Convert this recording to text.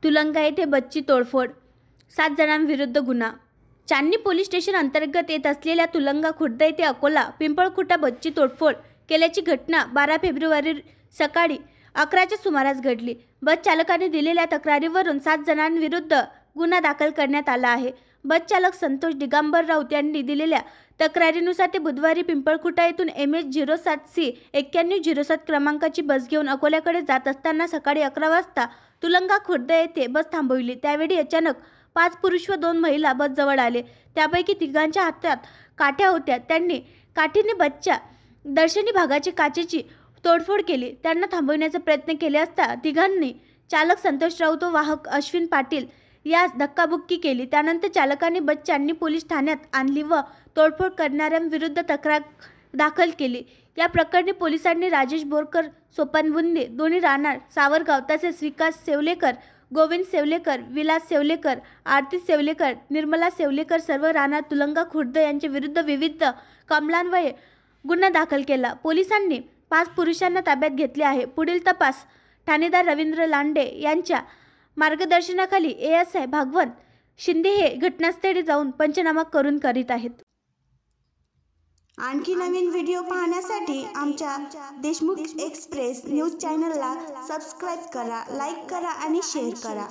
तुलंगा येथे बसची तोडफोड, 7 जणांविरुद्ध गुन्हा। चांदणी पोलीस स्टेशन अंतर्गत येत असलेल्या तुलंगा खुर्द येथे अकोला पिंपळखुटा बसची तोडफोड केल्याची घटना 12 फेब्रुवारी सकाळी 11च्या सुमारास घडली। बस चालकाने दिलेल्या तक्रारीवरून 7 जणांविरुद्ध गुन्हा दाखल करण्यात आला आहे। बस चालक संतोष दिगंबर राऊत यांनी दिलेल्या तक्रारीनुसार ते बुधवारी पिंपळखुटा येथून MS07C 9107 क्रमांकाची बस घेऊन अकोल्याकडे जात असताना सकाळी 11 वाजता तुलंगा खुर्द येथे बस थांबवली। त्यावेळी अचानक 5 पुरुष व 2 महिला बस जवळ आले। त्यापैकी तिघांच्या हातात काठ्या होत्या। त्यांनी काठीने बसच्या दर्शनी भागाची काचेची तोडफोड केली। त्यांना थांबवण्याचा प्रयत्न केले असता तिघांनी चालक संतोष राऊत व वाहक अश्विन पाटील यास धक्काबुक्की केली। त्यानंतर चालकाने बस चांदणी पोलीस ठाण्यात आणली व तोडफोड करणाऱ्यांविरुद्ध तक्रार दाखल केली। या प्रकरणी पोलिसांनी राजेश बोरकर, सोपान बुंदे दोन्ही राहणार सावरगाव तसेच विकास सेवलेकर, गोविंद सेवलेकर, विलास सेवलेकर, आरती सेवलेकर, निर्मला सेवलेकर सर्व राहणार तुलंगा खुर्द यांच्या विरुद्ध विविध कलमान्वये गुन्हा दाखल केला। पोलिसांनी 5 पुरुषांना ताब्यात घेतले आहे। पुढील तपास ठाणेदार रवींद्र लांडे यांच्या मार्गदर्शनाखाली ASI भागवंत शिंदे हे घटनास्थळी जाऊन पंचनामा करून करीत आहेत। आणखी नवीन व्हिडिओ पाहण्यासाठी आमच्या देशमुख एक्सप्रेस न्यूज चॅनलला सबस्क्राईब करा, लाईक करा आणि शेअर करा।